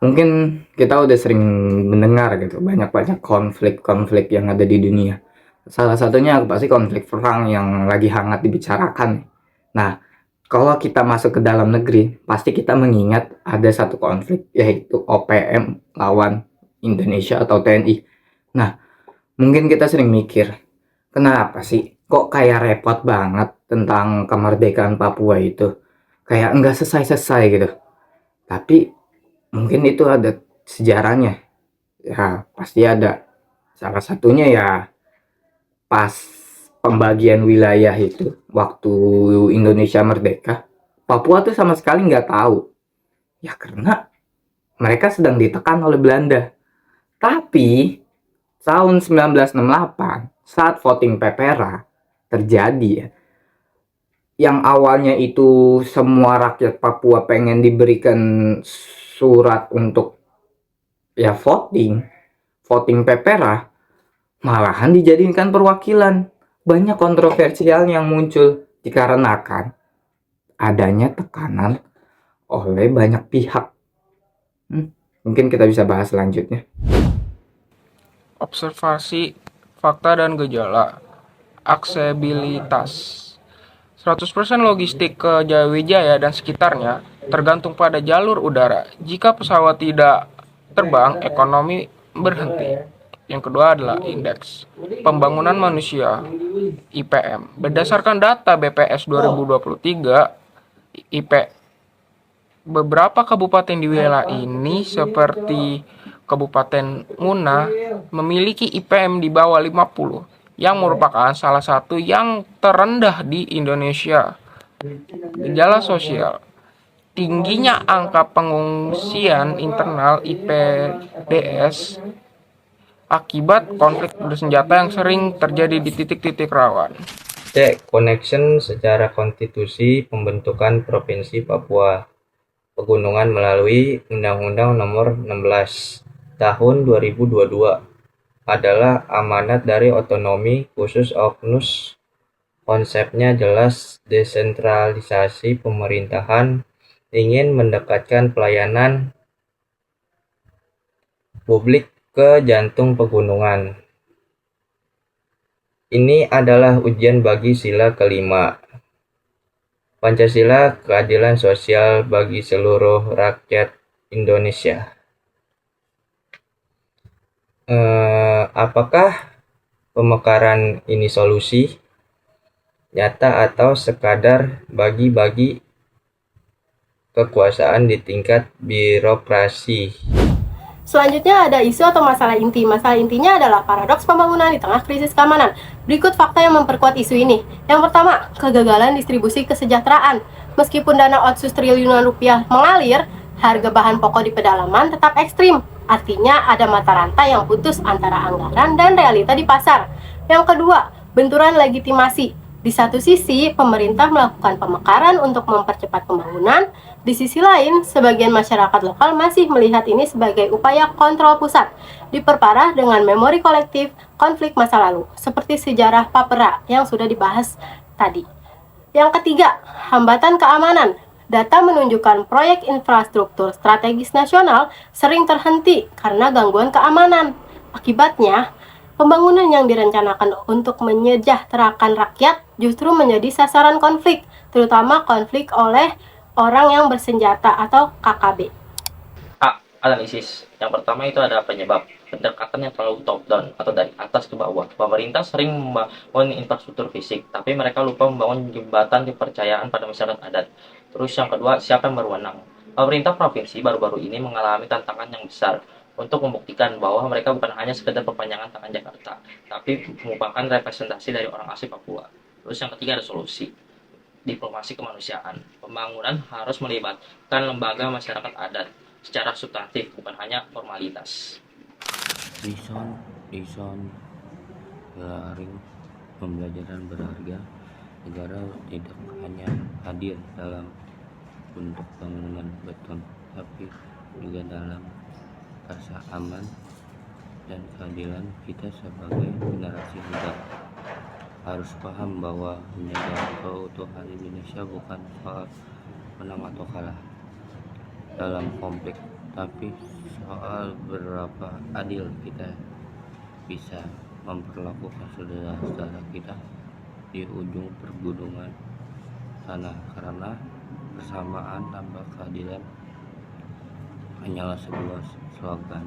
Mungkin kita udah sering mendengar gitu banyak-banyak konflik-konflik yang ada di dunia. Salah satunya pasti konflik perang yang lagi hangat dibicarakan. Nah, kalau kita masuk ke dalam negeri, pasti kita mengingat ada satu konflik, yaitu OPM lawan Indonesia atau TNI. Nah, mungkin kita sering mikir, kenapa sih kok kayak repot banget tentang kemerdekaan Papua itu? Kayak nggak selesai-selesai gitu. Tapi mungkin itu ada sejarahnya. Ya, pasti ada. Salah satunya ya pas pembagian wilayah itu, waktu Indonesia merdeka, Papua tuh sama sekali nggak tahu. Ya karena mereka sedang ditekan oleh Belanda. Tapi tahun 1968 saat voting Pepera terjadi ya, yang awalnya itu semua rakyat Papua pengen diberikan surat untuk ya voting Pepera, malahan dijadikan perwakilan. Banyak kontroversial yang muncul dikarenakan adanya tekanan oleh banyak pihak. Mungkin kita bisa bahas selanjutnya. Observasi, fakta dan gejala, aksesibilitas. 100% logistik ke Jayawijaya dan sekitarnya tergantung pada jalur udara. Jika pesawat tidak terbang, ekonomi berhenti. Yang kedua adalah indeks pembangunan manusia IPM. Berdasarkan data BPS 2023, IP beberapa kabupaten di wilayah ini seperti Kabupaten Muna memiliki IPM di bawah 50 yang merupakan salah satu yang terendah di Indonesia. Gejala sosial. Tingginya angka pengungsian internal IPDS akibat konflik bersenjata yang sering terjadi di titik-titik rawan. Cek connection secara konstitusi pembentukan Provinsi Papua Pegunungan melalui Undang-Undang Nomor 16 Tahun 2022 adalah amanat dari otonomi khusus OKNUS. Konsepnya jelas, desentralisasi pemerintahan, ingin mendekatkan pelayanan publik ke jantung pegunungan. Ini adalah ujian bagi sila kelima. Pancasila, keadilan sosial bagi seluruh rakyat Indonesia. Apakah pemekaran ini solusi nyata atau sekadar bagi-bagi kekuasaan di tingkat birokrasi? Selanjutnya ada isu atau masalah inti. Masalah intinya adalah paradoks pembangunan di tengah krisis keamanan. Berikut fakta yang memperkuat isu ini. Yang pertama, kegagalan distribusi kesejahteraan. Meskipun dana otsus triliunan rupiah mengalir, harga bahan pokok di pedalaman tetap ekstrim. Artinya ada mata rantai yang putus antara anggaran dan realita di pasar. Yang kedua, benturan legitimasi. Di satu sisi, pemerintah melakukan pemekaran untuk mempercepat pembangunan. Di sisi lain, sebagian masyarakat lokal masih melihat ini sebagai upaya kontrol pusat, diperparah dengan memori kolektif konflik masa lalu, seperti sejarah Papera yang sudah dibahas tadi. Yang ketiga, hambatan keamanan. Data menunjukkan proyek infrastruktur strategis nasional sering terhenti karena gangguan keamanan. Akibatnya, pembangunan yang direncanakan untuk menyejahterakan rakyat justru menjadi sasaran konflik, terutama konflik oleh orang yang bersenjata atau KKB. Analisis. Yang pertama itu ada penyebab pendekatan yang terlalu top down atau dari atas ke bawah. Pemerintah sering membangun infrastruktur fisik, tapi mereka lupa membangun jembatan kepercayaan pada masyarakat adat. Terus yang kedua, siapa yang berwenang? Pemerintah provinsi baru-baru ini mengalami tantangan yang besar untuk membuktikan bahwa mereka bukan hanya sekedar perpanjangan tangan Jakarta, tapi merupakan representasi dari orang asli Papua. Terus yang ketiga ada solusi. Diplomasi kemanusiaan. Pembangunan harus melibatkan lembaga masyarakat adat secara substantif, bukan hanya formalitas. Dison Daring pembelajaran berharga. Negara tidak hanya hadir dalam bentuk bangunan beton, tapi juga dalam rasa aman dan keadilan. Kita sebagai generasi muda harus paham bahwa menjaga keutuhan Indonesia bukan soal menang atau kalah dalam konflik, tapi soal berapa adil kita bisa memperlakukan saudara-saudara kita di ujung pergunungan sana, karena persamaan tanpa keadilan hanyalah sebuah slogan.